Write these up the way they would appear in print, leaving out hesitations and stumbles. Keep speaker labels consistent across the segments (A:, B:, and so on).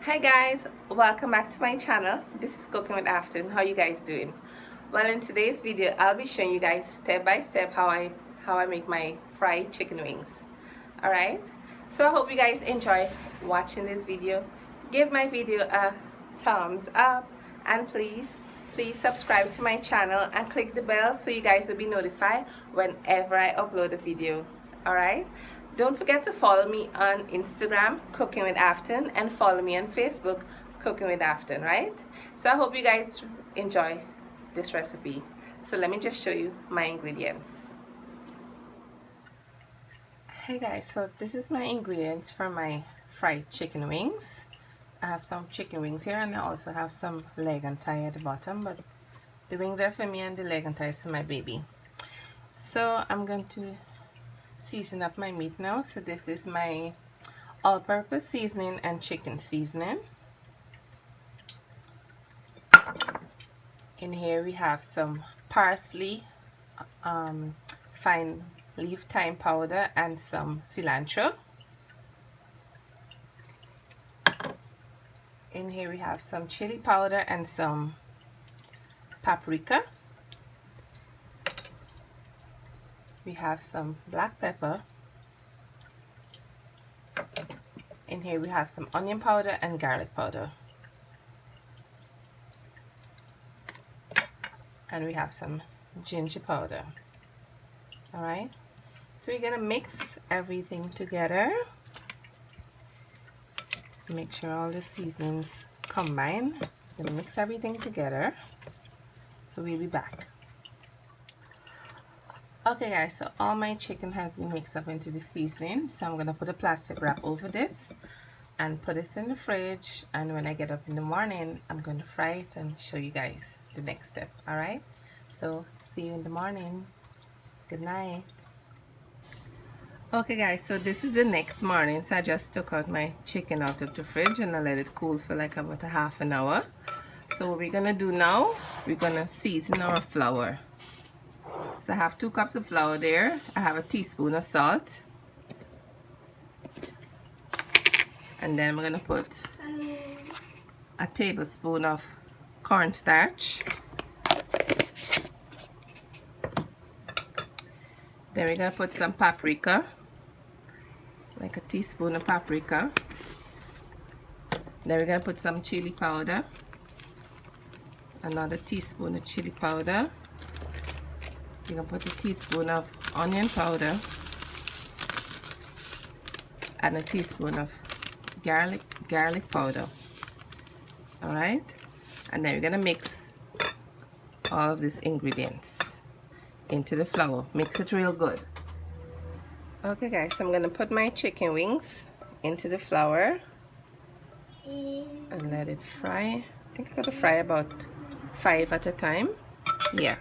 A: Hi guys, welcome back to my channel. This is Cooking with Afton. How you guys doing? Well, in today's video I'll be showing you guys step by step how I make my fried chicken wings. Alright, so I hope you guys enjoy watching this video. Give my video a thumbs up, and please subscribe to my channel and click the bell so you guys will be notified whenever I upload a video. Alright, don't forget to follow me on Instagram, Cooking with Afton, and follow me on Facebook, Cooking with Afton, right? So I hope you guys enjoy this recipe. So let me just show you my ingredients. Hey guys, so this is my ingredients for my fried chicken wings. I have some chicken wings here, and I also have some leg and thigh at the bottom, but the wings are for me and the leg and thigh is for my baby. So I'm going to season up my meat now. So this is my all-purpose seasoning and chicken seasoning. In here we have some parsley, fine leaf thyme powder, and some cilantro. In here we have some chili powder and some paprika. We have some black pepper. In here we have some onion powder and garlic powder. And we have some ginger powder. Alright, so we're gonna mix everything together. Make sure all the seasonings combine. Gonna mix everything together. So we'll be back. Okay guys, so all my chicken has been mixed up into the seasoning. So I'm gonna put a plastic wrap over this and put this in the fridge, and when I get up in the morning I'm going to fry it and show you guys the next step. Alright, so see you in the morning. Good night. Okay guys, so this is the next morning. So I just took out my chicken out of the fridge and I let it cool for like about a half an hour. So what we're gonna do now, we're gonna season our flour. So I have 2 cups of flour there. I have a teaspoon of salt, and then we're gonna put a tablespoon of cornstarch. Then we're gonna put some paprika, like a teaspoon of paprika. Then we're gonna put some chili powder, another teaspoon of chili powder. We're gonna put a teaspoon of onion powder and a teaspoon of garlic powder. Alright, and then we're gonna mix all of these ingredients into the flour. Mix it real good. Okay guys, so I'm gonna put my chicken wings into the flour and let it fry. I think I gotta fry about 5 at a time. Yeah.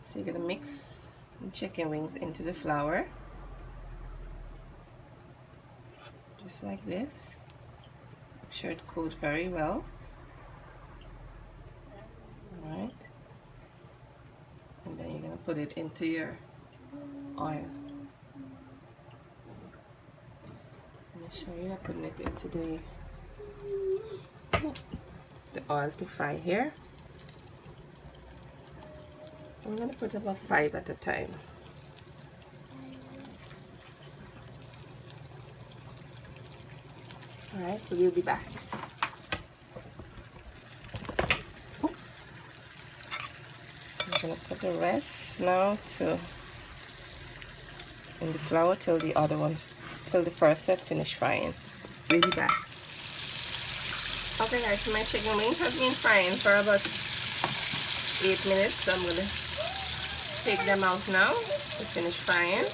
A: So you're gonna mix the chicken wings into the flour, just like this. Make sure it coats very well. Alright. And then you're gonna put it into your oil. I'm gonna show you putting it into the oil to fry here. I'm going to put about 5 at a time. Alright, so we'll be back. Oops. I'm going to put the rest now in the flour till the first set finish frying. We'll be back. Okay guys, so my chicken wings have been frying for about 8 minutes, so I'm going to take them out now to finish frying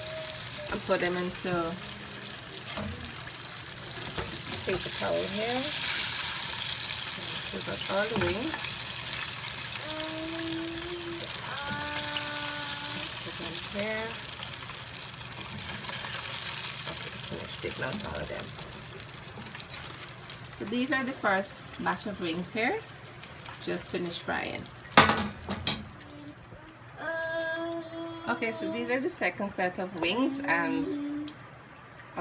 A: and put them into paper towel here. We've got all the wings. Put them here. Okay, finish taking out all of them. So these are the first batch of wings here. Just finished frying. Okay, so these are the second set of wings, and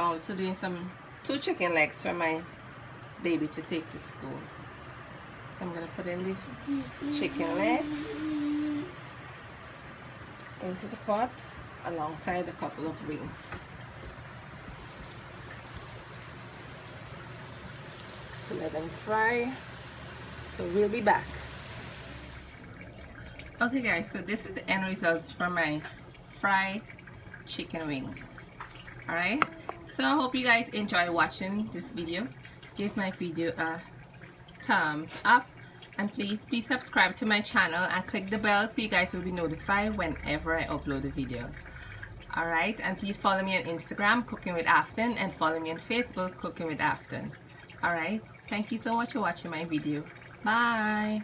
A: also doing some 2 chicken legs for my baby to take to school. So I'm gonna put in the chicken legs into the pot alongside a couple of wings. So let them fry. So we'll be back. Okay guys, so this is the end results for my fried chicken wings. Alright, so I hope you guys enjoy watching this video. Give my video a thumbs up, and please subscribe to my channel and click the bell so you guys will be notified whenever I upload a video. Alright, and please follow me on Instagram, Cooking with Afton, and follow me on Facebook, Cooking with Afton. Alright, thank you so much for watching my video. Bye!